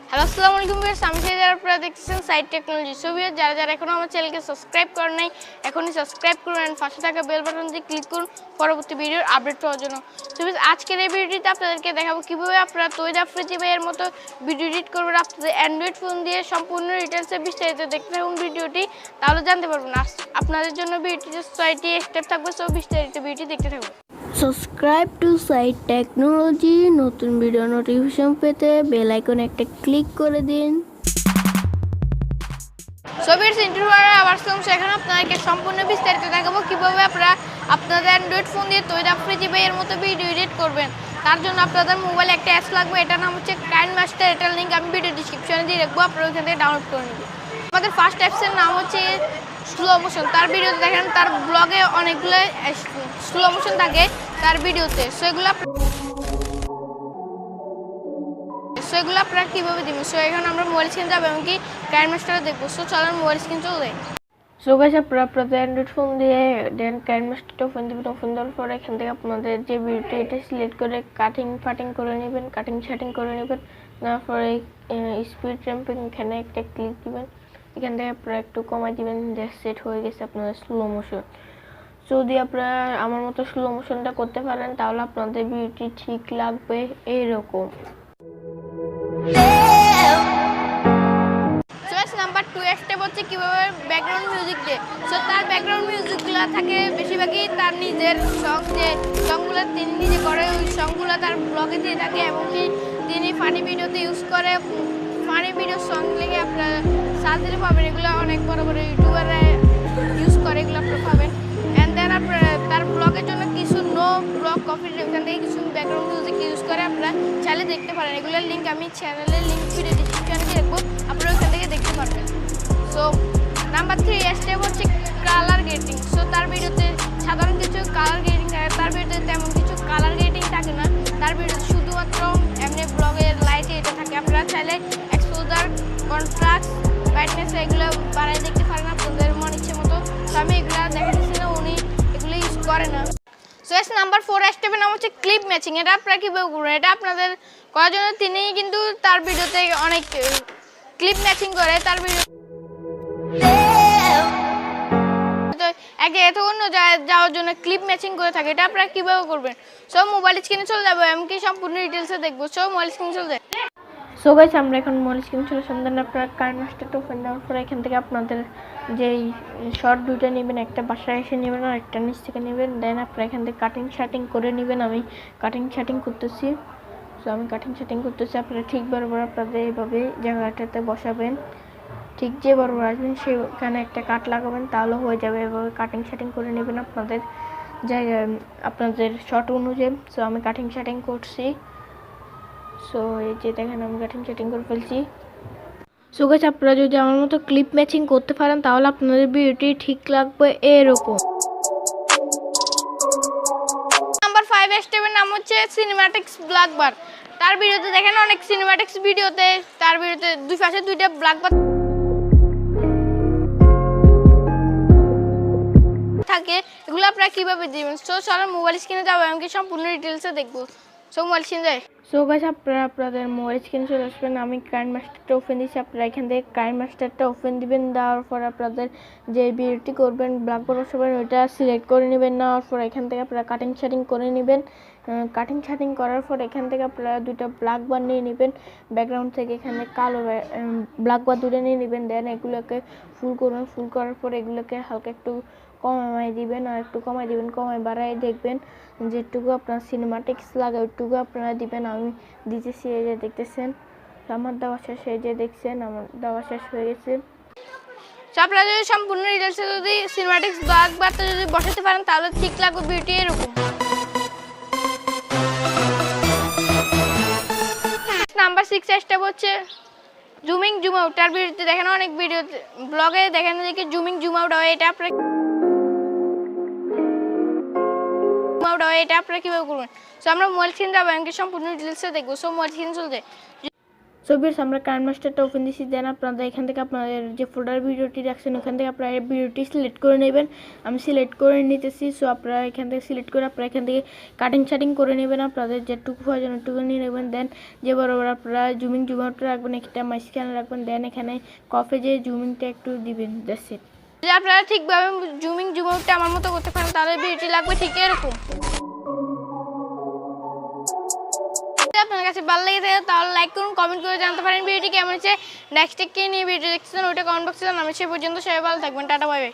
Hello আসসালামু আলাইকুম viewers, আমি যারা আপনারা দেখতেছেন সাইড টেকনোলজি। সো ভিউয়ার্স, যারা এখনো আমার চ্যানেলকে সাবস্ক্রাইব করেন নাই, এখনই সাবস্ক্রাইব করুন এন্ড পাশে থাকা বেল বাটনটি ক্লিক করুন পরবর্তী ভিডিওর আপডেট পাওয়ার জন্য। সো ভিউয়ার্স, আজকের এই ভিডিওতে আপনাদেরকে দেখাবো কিভাবে আপনারা তৌহিদ আফ্রিদি ভাইয়ের মতো ভিডিও এডিট করবেন আপনাদের অ্যান্ড্রয়েড ফোন দিয়ে। সম্পূর্ণ ডিটেইলসে বিস্তারিত দেখতে থাকুন ভিডিওটি, তাহলে জানতে পারবেন। আপনাদের জন্য ভিডিওটি 6টি স্টেপ থাকবে, সো বিস্তারিত ভিডিওটি দেখতে থাকুন। Subscribe to side technology. নতুন ভিডিও নোটিফিকেশন পেতে বেল আইকন একটা ক্লিক করে দিন। সো ভিউয়ার্স, ইন্টারভিউয়ারে আবার সেখানে আপনাদেরকে সম্পূর্ণ বিস্তারিত দেখাবো কিভাবে আপনারা আপনাদের অ্যান্ড্রয়েড ফোন দিয়ে তৌহিদ আফ্রিদি ভাইয়ের মতো ভিডিও এডিট করবেন। তার জন্য আপনাদের মোবাইলে একটা অ্যাপস লাগবে, এটার নাম হচ্ছে কাইনমাস্টার। এটার লিঙ্ক আমি ভিডিও ডিসক্রিপশনে দিয়ে রাখবো, আপনারা ওইখান থেকে ডাউনলোড করে নেবেন। আমাদের ফার্স্ট অ্যাপসের নাম হচ্ছে স্লো মোশন। তার ভিডিওতে দেখেন তার ব্লগে অনেকগুলো স্লো মোশন থাকে তার ভিডিওতে। সেগুলো আপনারা কীভাবে দিবেন? সো এখন আমরা মোবাইল স্ক্রিন যাবো, এমনকি কাইনমাস্টারে দেখবো। সো চলেন মোবাইল স্ক্রিন চলে যাই। সো গাইস, আপনারা আপনাদের অ্যান্ড্রয়েড ফোন দিয়ে দেন কাইনমাস্টারটা ওপেন দেবেন। ওপেন দেওয়ার পর এখান থেকে আপনাদের যে ভিডিওটা এটা সিলেক্ট করে কাটিং করে নেবেন, কাটিং করে নেবেন। তারপরে স্পিড র্যাম্পিং এখানে একটা ক্লিক দিবেন। এখান থেকে আপনারা একটু কমাই দিবেন, সেট হয়ে গেছে আপনাদের স্লো মোশন। যদি আপনারা আমার মতো স্লো মোশনটা করতে পারেন তাহলে আপনাদের ভিডিওটি ঠিক লাগবে এইরকম। নাম্বার 2 স্টেপ হচ্ছে কিভাবে ব্যাকগ্রাউন্ড মিউজিক দিয়ে। সো তার ব্যাকগ্রাউন্ড মিউজিকগুলো থাকে বেশিরভাগই তার নিজের সং, যে সংগুলো তিনি নিজে করে ওই সংগুলো তার ব্লগে দিয়ে থাকে, এবং তিনি ফানি ভিডিওতে ইউজ করে। ফানি ভিডিও সং লেগে আপনারা সার্চ দিলে পাবেন, এগুলো অনেক বড় বড় ইউটিউবাররা ইউজ করে, এগুলো আপনারা পাবেন। অ্যান্ড দেন আপনারা তার ব্লগের জন্য কিছু নো ব্লগ কপি এখান থেকে কিছু ব্যাকগ্রাউন্ড মিউজিক ইউজ করে আপনারা চাইলে দেখতে পারেন। এগুলোর লিঙ্ক আমি চ্যানেলের লিঙ্ক ভিডিও ডিসক্রিপশনে দিয়ে রাখবো, আপনারা ওখান থেকে দেখতে পারবেন। সো নাম্বার 3 স্টেপ হচ্ছে কালার গ্রেডিং। সো তার ভিডিওতে সাধারণ কিছু কালার গ্রেডিং থাকে, তার ভিডিওতে তেমন কিছু কালার গ্রেডিং থাকে না। তার ভিডিওতে শুধুমাত্র এমনি ব্লগের লাইটে এটা থাকে। আপনারা চাইলে এক্সপোজার, কন্ট্রাস্ট, ব্রাইটনেস এগুলো বাড়াই দেখতে পারেন আপনাদের মন ইচ্ছে মতো। তো আমি এগুলো দেখাচ্ছি না, উনি এগুলো ইউজ করে না। সো নাম্বার 4 স্টেপের নাম হচ্ছে ক্লিপ ম্যাচিং। এটা আপনারা কীভাবে করবেন? এটা আপনাদের করার জন্য তিনি কিন্তু তার ভিডিওতে অনেক ক্লিপ ম্যাচিং করে। তার ভিডিও এক জায়গা থেকে অন্য জায়গায় যাওয়ার জন্য ক্লিপ ম্যাচিং করে থাকে। এটা আপনারা কীভাবে করবেন? সো মোবাইল স্ক্রিনে চলে যাবো, এমনকি সম্পূর্ণ ডিটেলসে দেখবো। সো মোবাইল স্ক্রিনে চলে যায়। সো গাইস, আমরা এখন মোবাইল স্ক্রিন চলে আসলাম। আপনারা কাইনমাস্টারটা ওপেন দেওয়ার পরে এখান থেকে আপনাদের যেই শর্ট দুইটা নেবেন, একটা বাসায় এসে নেবেন আর একটা নিচ থেকে নেবেন। দেন আপনারা এখান থেকে কাটিং করে নেবেন। আমি কাটিং করতেছি। সো আমি কাটিং করতেছি। আপনারা ঠিক বরাবর আপনাদের এইভাবে জায়গাটাতে বসাবেন। ঠিক যে বরাবর আসবেন সেখানে একটা কাট লাগাবেন, তাহলে হয়ে যাবে। এভাবে কাটিং করে নেবেন আপনাদের জায়গায়, আপনাদের শর্ট অনুযায়ী। সো আমি কাটিং করছি। সো এই যে দেখেন আমি কাটিং করে ফেলছি। সো গাইস, আপনারা যদি আমার মতো ক্লিপ ম্যাচিং করতে পারেন তাহলে আপনাদের ভিডিওটি ঠিক লাগবে এরকম। নাম্বার 5 স্টেপের নাম হচ্ছে সিনেম্যাটিক্স ব্ল্যাক বার। তার ভিডিওতে দেখেন অনেক সিনেম্যাটিক্স ভিডিওতে তার ভিডিওতে দুই পাশে দুইটা ব্ল্যাক বার থাকে। এগুলো আপনারা কীভাবে দিবেন? সো চলেন মোবাইল স্ক্রিনে যাবো, এমনকি সম্পূর্ণ ডিটেলসে দেখবো। সো মোবাইল স্ক্রিনে যাই। সো গাইস, আপনারা আপনাদের মোবাইল স্ক্রিনে চলে আসবেন। আমি কাইনমাস্টারটা ওপেন দিচ্ছি। আপনারা এখান থেকে কাইনমাস্টারটা ওপেন দিবেন। দেওয়ার পর আপনাদের যে ভিডিওটি করবেন ব্ল্যাক বার বসাবেন, ওইটা সিলেক্ট করে নেবেন। নেওয়ার পর এখান থেকে আপনারা কাটিং করে নেবেন। কাটিং করার পর এখান থেকে আপনারা দুইটা ব্ল্যাক বার নিয়ে নেবেন ব্যাকগ্রাউন্ড থেকে। এখানে কালো ব্ল্যাক বার দুটো নিয়ে নেবেন। দেন এগুলোকে ফুল করুন। ফুল করার পর এগুলোকে হালকা একটু কমাই দিবেন, আর একটু কমাই দিবেন, কমাই বাড়াই দেখবেন যেটুকু আপনার সিনেমাটিক্স লাগে ওইটুকু আপনারা দিবেন। আমি দিতেছি, এই যে দেখতেছেন আমার দেওয়া শেষ। এই যে দেখছেন আমার দেওয়া শেষ হয়ে গেছে। সো আপনারা যদি সম্পূর্ণ ডিটেলসে যদি সিনেম্যাটিক্স ব্ল্যাক বারটা যদি বসাতে পারেন তাহলে ঠিক লাগবে ভিডিওটি এরকম। নাম্বার 6 স্টেপ হচ্ছে জুম আউট। তার ভিডিওতে দেখেন অনেক ভিডিও ব্লগে দেখেন যে জুম আউট হয়। এটা আপনারা কীভাবে করবেন? সো আমরা মোবাইল স্ক্রিন যাবো, এমনকি সম্পূর্ণ ডিটেলসে দেখবো। সো মোবাইল স্ক্রিন চলে যায়। সো ভিউয়ার্স আমরা কারেন্ট মাস্টারটা ওপেন দিছি, দেন আপনারা এখান থেকে আপনাদের যে ফোল্ডার ভিডিওটি রাখছেন ওখান থেকে আপনারা ভিডিওটি সিলেক্ট করে নেবেন। আমি সিলেক্ট করে নিতেছি। সো আপনারা এখান থেকে সিলেক্ট করে আপনারা এখান থেকে কাটিং শাটিং করে নেবেন, আপনাদের যেটুকু প্রয়োজন ওটুকু নিয়ে নেবেন। দেন যে বরাবর আপনারা জুমিং আউট রাখবেন, একটা মাঝখানে রাখবেন। দেন এখানে কফে যে জুমিংটা একটু দিবেন, দ্যাটস ইট। যদি আপনারা ঠিকভাবে জুম আউটটা আমার মতো করতে পারেন তাহলে ভিডিওটি লাগবে ঠিক এরকম। যদি আপনার কাছে ভালো লেগে থাকে তাহলে লাইক করুন, কমেন্ট করে জানতে পারেন ভিডিওটি কেমন হচ্ছে। নেক্সট কি নিয়ে ভিডিও দেখতেছেন ওইটা কমেন্ট বক্সে জানাবেন। সে পর্যন্ত সবাই ভালো থাকবেন, টাটা বাই বাই।